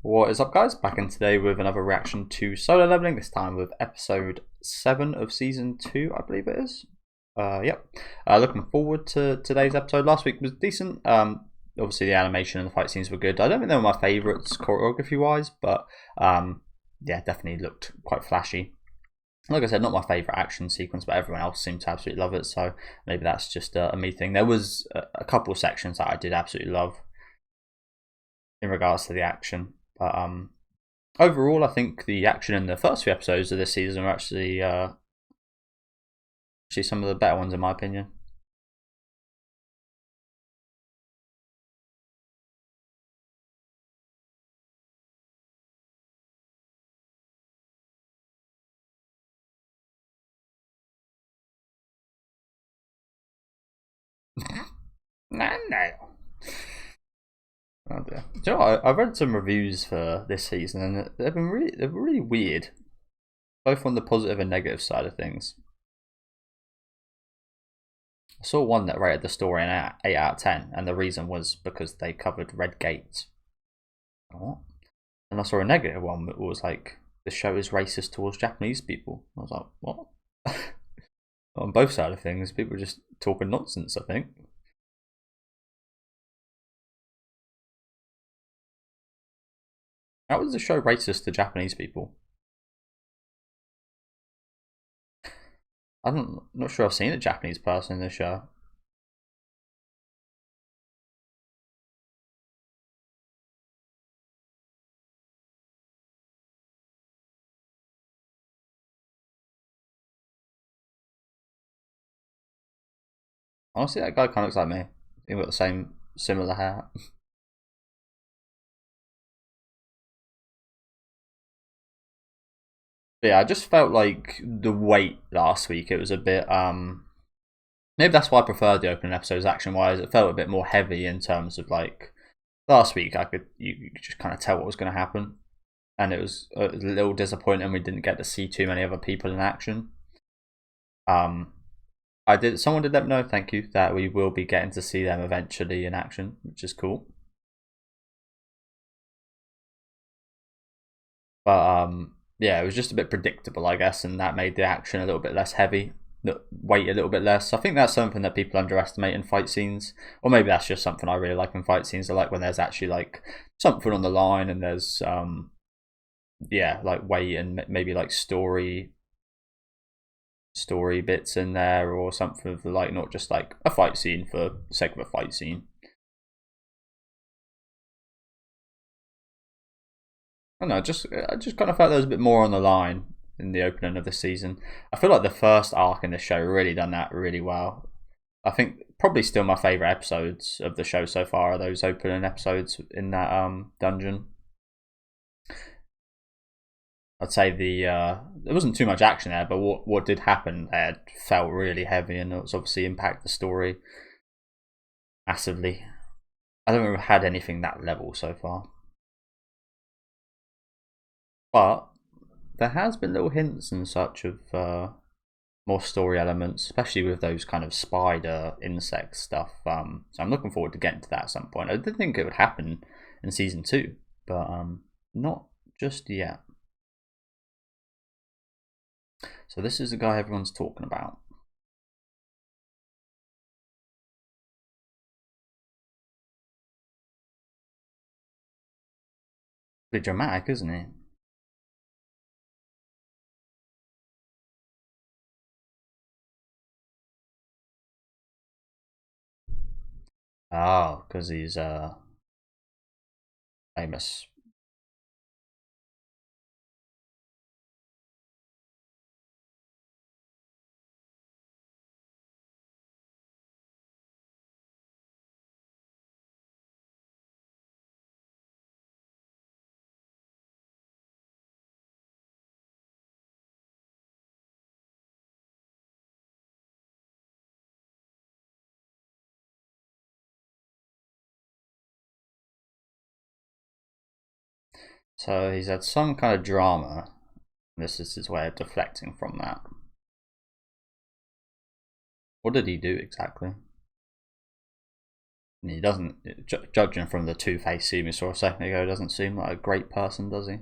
What is up, guys? Back in today with another reaction to Solo Leveling, this time with episode 7 of season 2, I believe it is. Yep. Looking forward to today's episode. Last week was decent. Obviously, the animation and the fight scenes were good. I don't think they were my favourites choreography wise, but yeah, definitely looked quite flashy. Like I said, not my favourite action sequence, but everyone else seemed to absolutely love it, so maybe that's just a me thing. There was a couple of sections that I did absolutely love in regards to the action. But overall, I think the action in the first few episodes of this season are actually some of the better ones in my opinion. No. Oh dear. Do you know what? I've read some reviews for this season, and they're really weird, both on the positive and negative side of things. I saw one that rated the story an 8 out of 10, and the reason was because they covered red gates. What? And I saw a negative one that was like, the show is racist towards Japanese people. I was like, what? On both sides of things, people are just talking nonsense, I think. How was the show racist to Japanese people? I'm not sure I've seen a Japanese person in the show. Honestly, that guy kind of looks like me. He's got the same similar hair. But yeah, I just felt like the weight last week. It was a bit maybe that's why I preferred the opening episodes action wise. It felt a bit more heavy in terms of like last week. You could just kind of tell what was going to happen, and it was a little disappointing we didn't get to see too many other people in action. Someone did let me know, thank you, that we will be getting to see them eventually in action, which is cool. But yeah, it was just a bit predictable, I guess, and that made the action a little bit less heavy, the weight a little bit less. I think that's something that people underestimate in fight scenes, or maybe that's just something I really like in fight scenes. I like when there's actually like something on the line, and there's yeah, like weight and maybe like story bits in there, or something of the like, not just like a fight scene for the sake of a fight scene. I don't know, I just kind of felt there was a bit more on the line in the opening of the season. I feel like the first arc in the show really done that really well. I think probably still my favourite episodes of the show so far are those opening episodes in that dungeon. I'd say there wasn't too much action there, but what did happen there felt really heavy, and it's obviously impacted the story massively. I don't think we've had anything that level so far, but there has been little hints and such of more story elements, especially with those kind of spider insect stuff. So I'm looking forward to getting to that at some point. I did think it would happen in season 2, but not just yet. So this is the guy everyone's talking about. Pretty dramatic, isn't he? Oh, because he's famous. So he's had some kind of drama. This is his way of deflecting from that. What did he do exactly? He doesn't, judging from the two-faced scene we saw a second ago, doesn't seem like a great person, does he?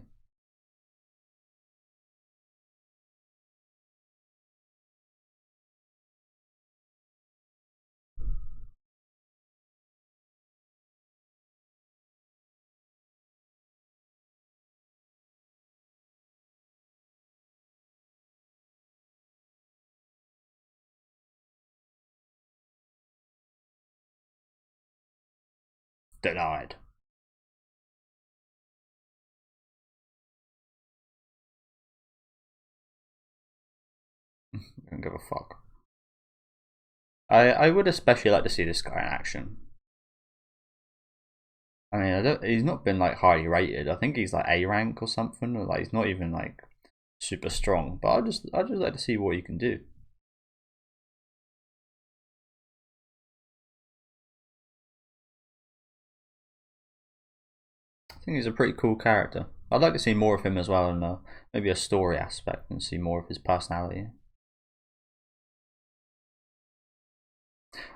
Denied. I don't give a fuck. I would especially like to see this guy in action. I mean, he's not been like highly rated. I think he's like A rank or something, or like he's not even like super strong. But I just like to see what he can do. I think he's a pretty cool character. I'd like to see more of him as well, and maybe a story aspect, and see more of his personality.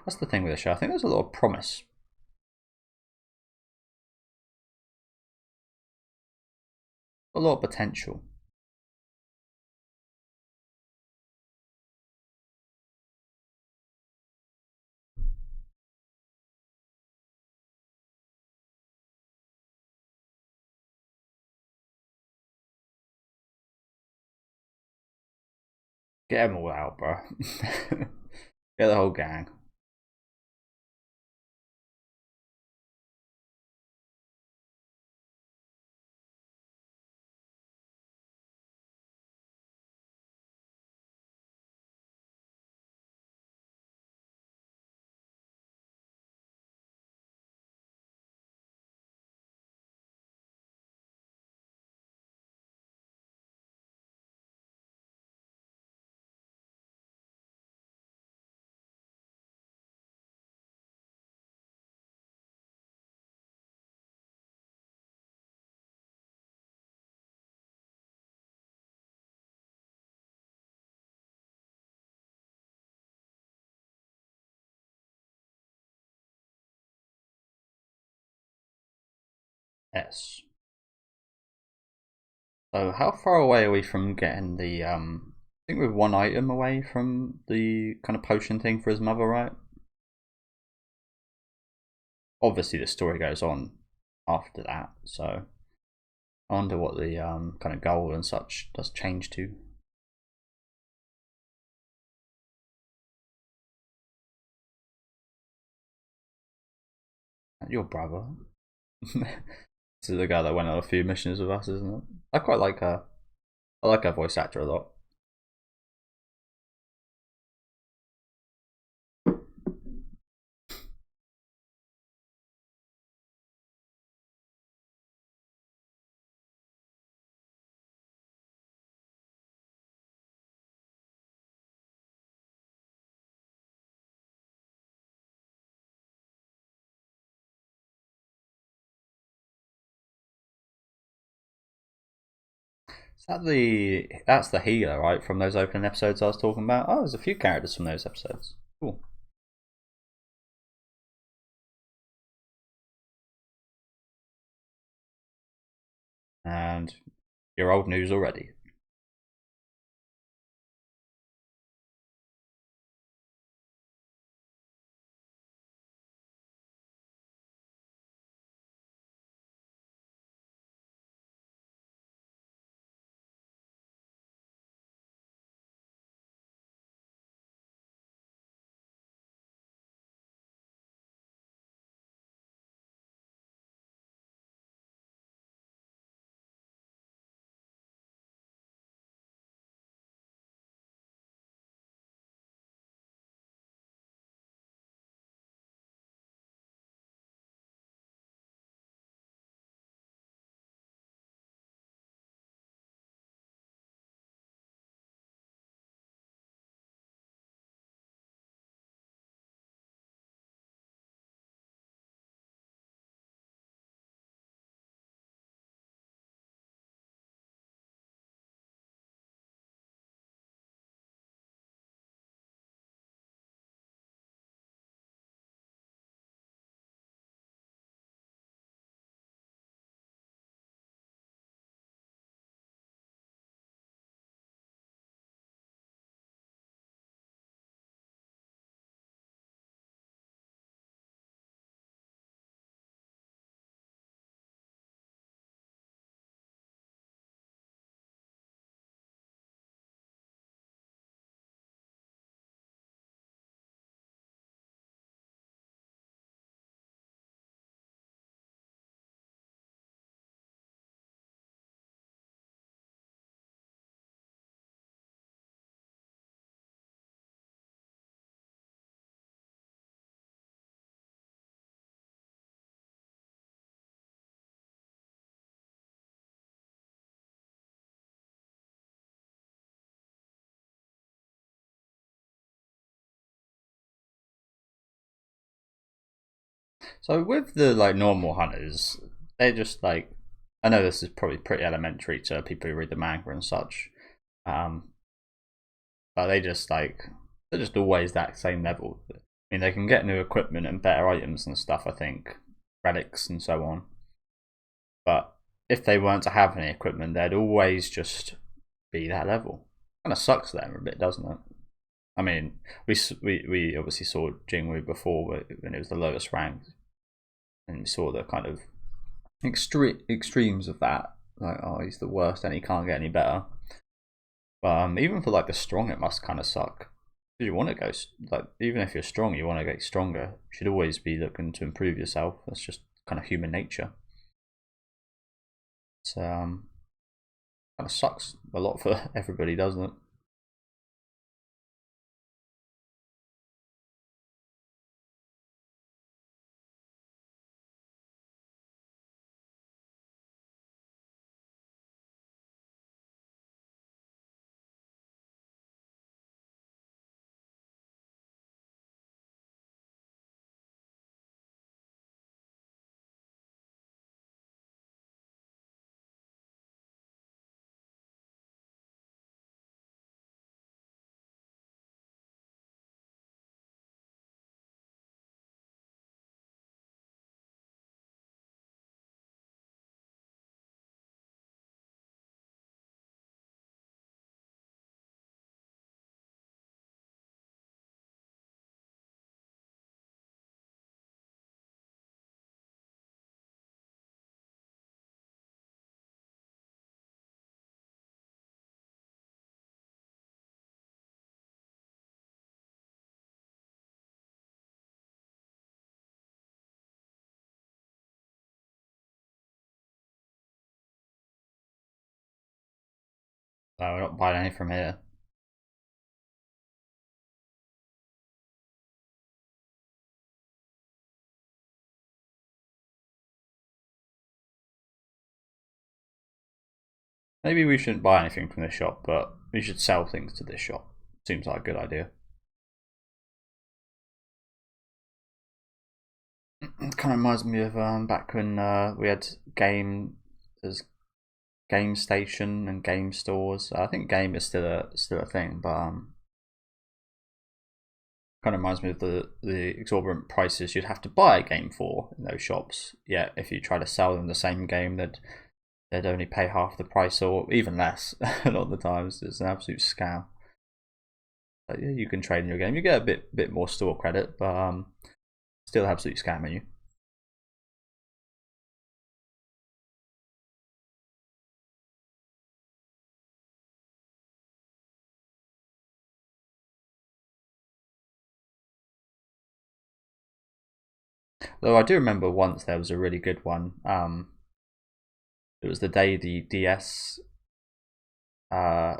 That's the thing with the show. I think there's a lot of promise. A lot of potential. Get them all out, bro. Get the whole gang. Yes. So how far away are we from getting the I think we're one item away from the kind of potion thing for his mother, right? Obviously the story goes on after that, so I wonder what the kind of goal and such does change to. Your brother. This is the guy that went on a few missions with us, isn't it? I quite like her. I like her voice actor a lot. Is that that's the healer, right? From those opening episodes I was talking about. Oh, there's a few characters from those episodes. Cool. And you're old news already. So with the like normal hunters, they're just like, I know this is probably pretty elementary to people who read the manga and such, um, but they're just always that same level. I mean, they can get new equipment and better items and stuff. I think relics and so on. But if they weren't to have any equipment, they'd always just be that level. Kind of sucks them a bit, doesn't it? I mean, we obviously saw Jingwu before when it was the lowest rank, and we saw the kind of extremes of that. Like, oh, he's the worst, and he can't get any better. But even for like the strong, it must kind of suck. Because you want to go like, even if you're strong, you want to get stronger. You should always be looking to improve yourself. That's just kind of human nature. So kind of sucks a lot for everybody, doesn't it? No, we're not buying any from here. Maybe we shouldn't buy anything from this shop, but we should sell things to this shop. Seems like a good idea. It kind of reminds me of back when we had there's game station and game stores. I think game is still a thing, but kind of reminds me of the exorbitant prices you'd have to buy a game for in those shops. Yet if you try to sell them the same game, they'd only pay half the price or even less. A lot of the times, it's an absolute scam. But yeah, you can trade in your game. You get a bit more store credit, but still absolutely scamming you. Though I do remember once there was a really good one. It was the day the DS I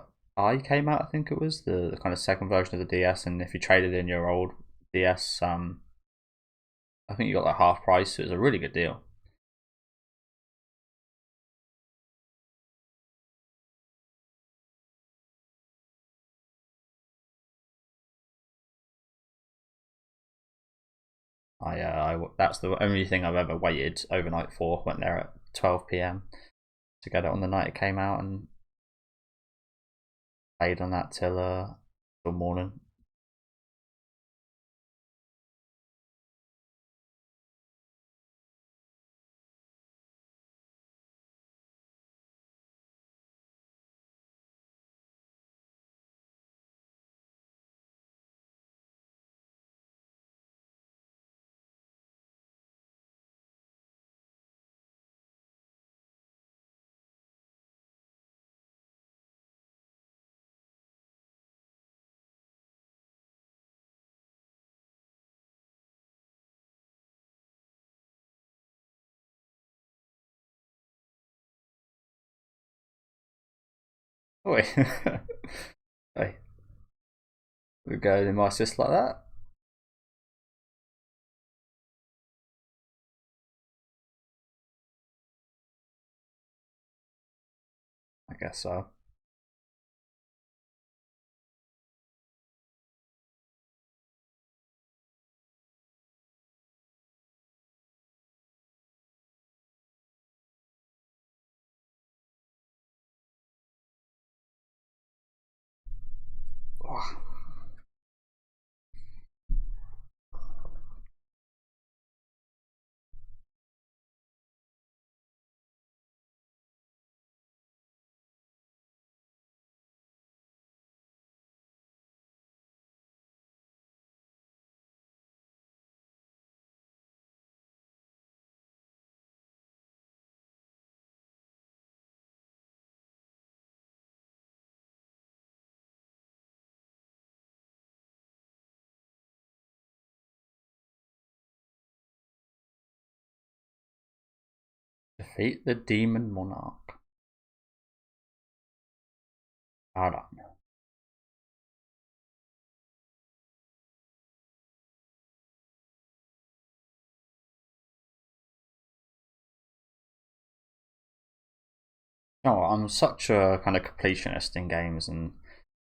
came out. I think it was the kind of second version of the DS, and if you traded in your old DS, I think you got like half price. So it was a really good deal. That's the only thing I've ever waited overnight for. Went there at 12 p.m. to get it on the night it came out and played on that till morning. Oh wait, hey, we go in my assist like that. I guess so. Defeat the demon monarch. I don't know. Oh, I'm such a kind of completionist in games, and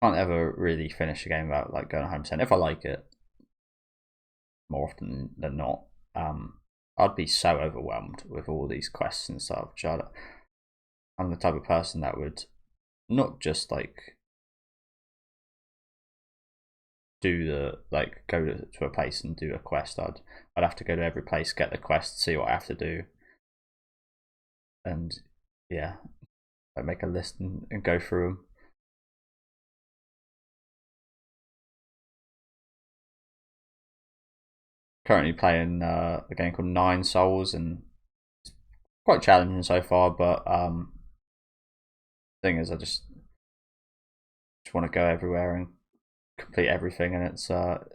can't ever really finish a game without like going 100%. If I like it, more often than not, I'd be so overwhelmed with all these quests and stuff. I'm the type of person that would not just like do the like go to a place and do a quest. I'd have to go to every place, get the quest, see what I have to do, and yeah, I make a list and go through them. Currently playing a game called Nine Souls, and it's quite challenging so far. But thing is, I just want to go everywhere and complete everything, and it's a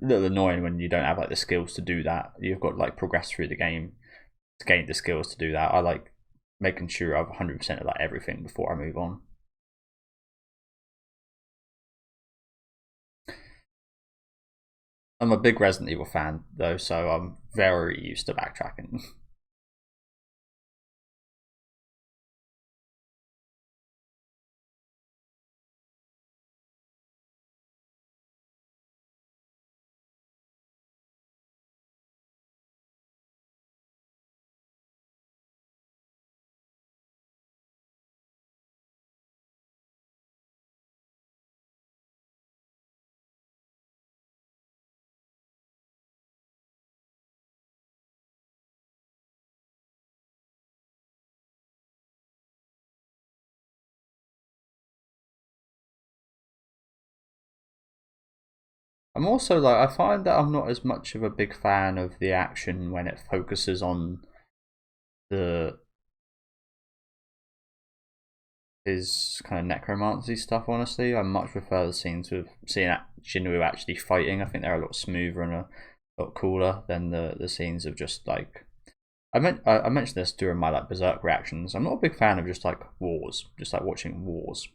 little annoying when you don't have like the skills to do that. You've got to like progress through the game to gain the skills to do that. I like making sure I've 100% of like everything before I move on. I'm a big Resident Evil fan though, so I'm very used to backtracking. I'm also like I find that I'm not as much of a big fan of the action when it focuses on the his kind of necromancy stuff. Honestly, I much prefer the scenes with seeing Jinwoo actually fighting. I think they're a lot smoother and a lot cooler than the scenes of just like I mentioned this during my like Berserk reactions. I'm not a big fan of just like wars, just like watching wars.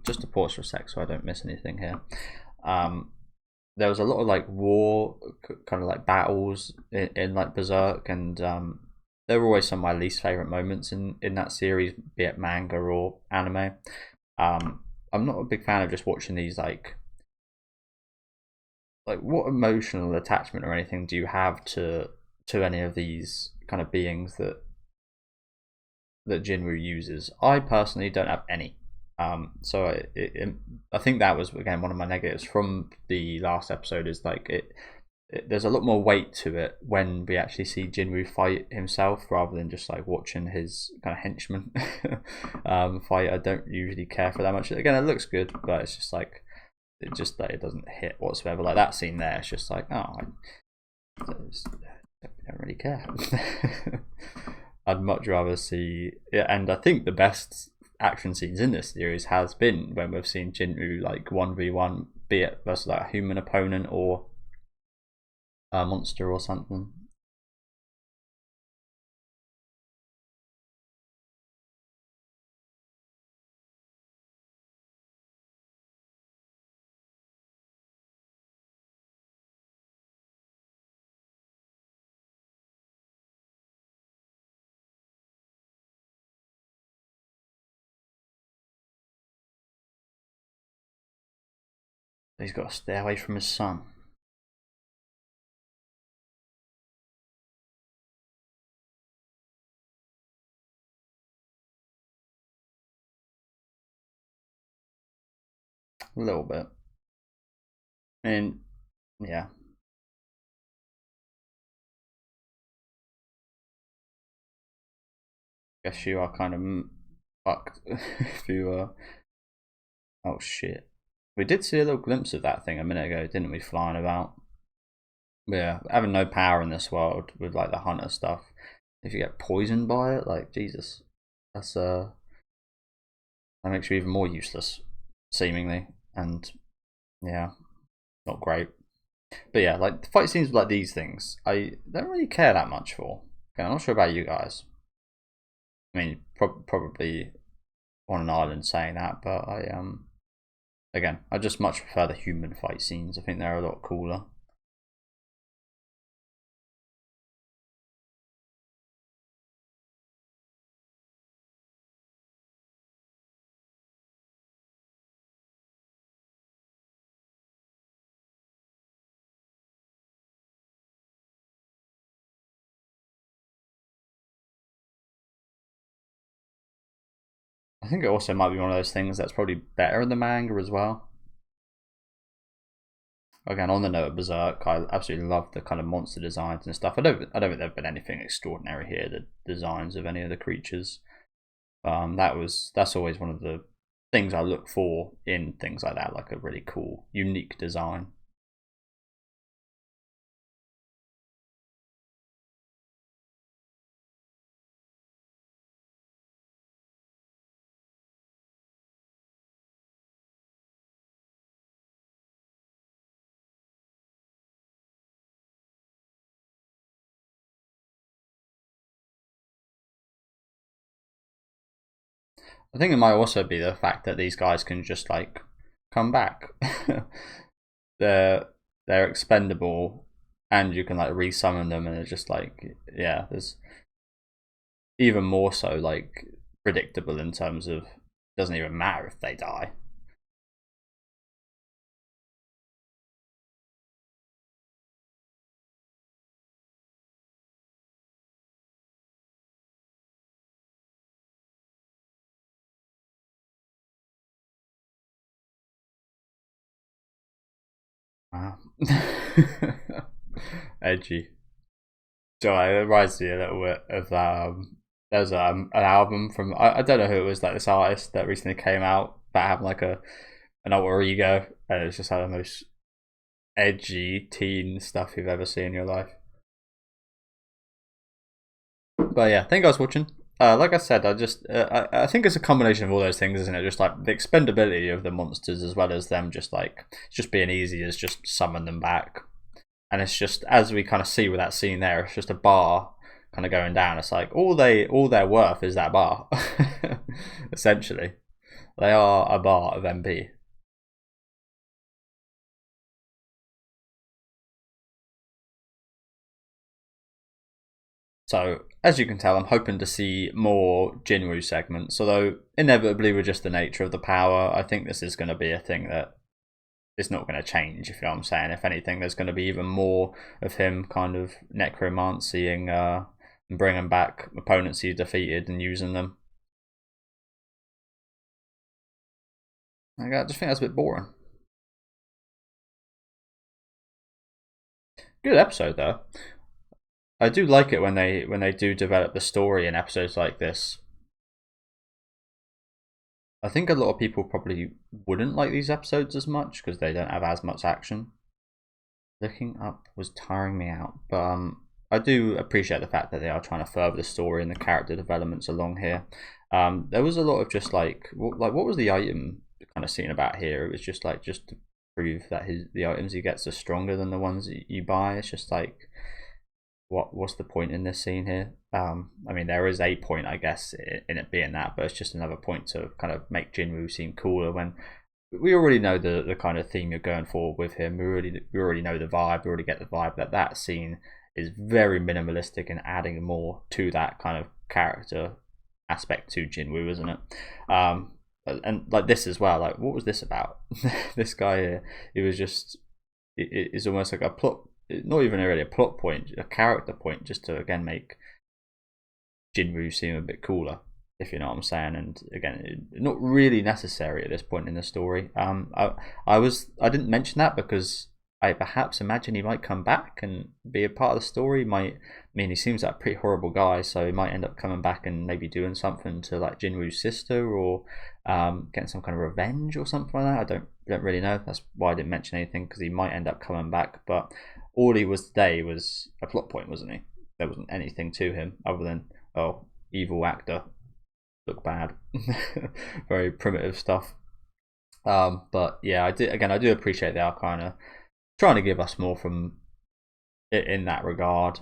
Just to pause for a sec so I don't miss anything here. Um, there was a lot of like war kind of like battles in like Berserk, and they were always some of my least favorite moments in that series, be it manga or anime. I'm not a big fan of just watching these like what emotional attachment or anything do you have to any of these kind of beings that Jinwoo uses? I personally don't have any. So I think that was again one of my negatives from the last episode. Is like there's a lot more weight to it when we actually see Jinwoo fight himself rather than just like watching his kind of henchman fight. I don't usually care for that much. Again, it looks good, but it's just like it doesn't hit whatsoever. Like that scene there, it's just like I don't really care. I'd much rather see, yeah, and I think the best action scenes in this series has been when we've seen Jinwoo like 1v1, be it versus like a human opponent or a monster or something. He's got to stay away from his son. a little bit. I mean, yeah. Guess you are kind of fucked if you Oh shit. We did see a little glimpse of that thing a minute ago, didn't we? Flying about. Yeah, having no power in this world with like the hunter stuff. If you get poisoned by it, like Jesus, that's that makes you even more useless, seemingly, and yeah, not great. But yeah, like the fight scenes like these things, I don't really care that much for. Okay, I'm not sure about you guys. I mean, probably on an island saying that, but I again, I just much prefer the human fight scenes. I think they're a lot cooler. I think it also might be one of those things that's probably better in the manga as well. Again, on the note of Berserk, I absolutely love the kind of monster designs and stuff. I don't think there've been anything extraordinary here. The designs of any of the creatures. That's always one of the things I look for in things like that, like a really cool, unique design. I think it might also be the fact that these guys can just like come back. they're they're expendable, and you can like resummon them, and it's just like yeah, there's even more so like predictable in terms of doesn't even matter if they die. Wow. Edgy. So it reminds me a little bit of there's an album from I don't know who it was, like this artist that recently came out about having like an alter ego, and it's just like the most edgy teen stuff you've ever seen in your life. But yeah, thank you guys for watching. Like I said, I think it's a combination of all those things, isn't it? Just like the expendability of the monsters, as well as them just like just being easy as just summon them back. And it's just as we kind of see with that scene there, it's just a bar kind of going down. It's like all they're worth is that bar, essentially. They are a bar of MP. So, as you can tell, I'm hoping to see more Jinwoo segments, although inevitably with just the nature of the power, I think this is going to be a thing that is not going to change, if you know what I'm saying. If anything, there's going to be even more of him kind of necromancying and bringing back opponents he's defeated and using them. I just think that's a bit boring. Good episode though. I do like it when they do develop the story in episodes like this. I think a lot of people probably wouldn't like these episodes as much because they don't have as much action. Looking up was tiring me out, but I do appreciate the fact that they are trying to further the story and the character developments along here. There was a lot of just like what was the item kind of seen about here? It was just like just to prove that the items he gets are stronger than the ones you buy. It's just like what's the point in this scene here? I mean, there is a point, I guess, in it being that, but it's just another point to kind of make Jinwoo seem cooler when we already know the kind of theme you're going for with him. We already know the vibe. We already get the vibe that scene is very minimalistic and adding more to that kind of character aspect to Jinwoo, isn't it? And like this as well. Like, what was this about? This guy here, it was just it's almost like a plot, not even really a plot point, a character point, just to again make Jinwoo seem a bit cooler. if you know what I'm saying. And again, not really necessary at this point in the story. I didn't mention that because I perhaps imagine he might come back and be a part of the story. He seems like a pretty horrible guy, so he might end up coming back and maybe doing something to like Jinwoo's sister, or getting some kind of revenge or something like that. I don't really know. That's why I didn't mention anything, because he might end up coming back. But all he was today was a plot point, wasn't he? There wasn't anything to him other than, oh, evil actor, look bad. Very primitive stuff. But yeah, I do appreciate they are kind of trying to give us more from it in that regard.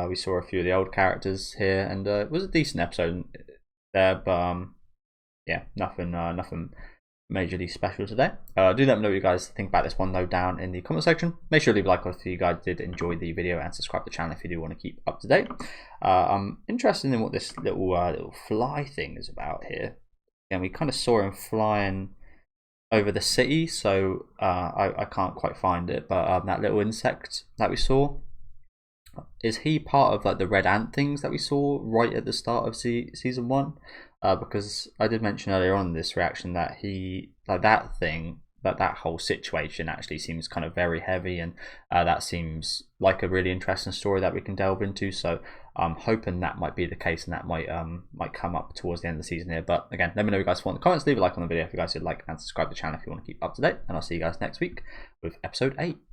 We saw a few of the old characters here, and it was a decent episode there. But yeah, nothing majorly special today. Do let me know what you guys think about this one though down in the comment section. Make sure to leave a like if you guys did enjoy the video, and subscribe to the channel if you do want to keep up to date. I'm interested in what this little fly thing is about here. And we kind of saw him flying over the city, so I can't quite find it, but that little insect that we saw, is he part of like the red ant things that we saw right at the start of season 1? Because I did mention earlier on in this reaction that he, like, that whole situation actually seems kind of very heavy, and that seems like a really interesting story that we can delve into. So I'm hoping that might be the case, and that might come up towards the end of the season here. But again, let me know what you guys want in the comments. Leave a like on the video if you guys would like, and subscribe to the channel if you want to keep up to date. And I'll see you guys next week with episode 8.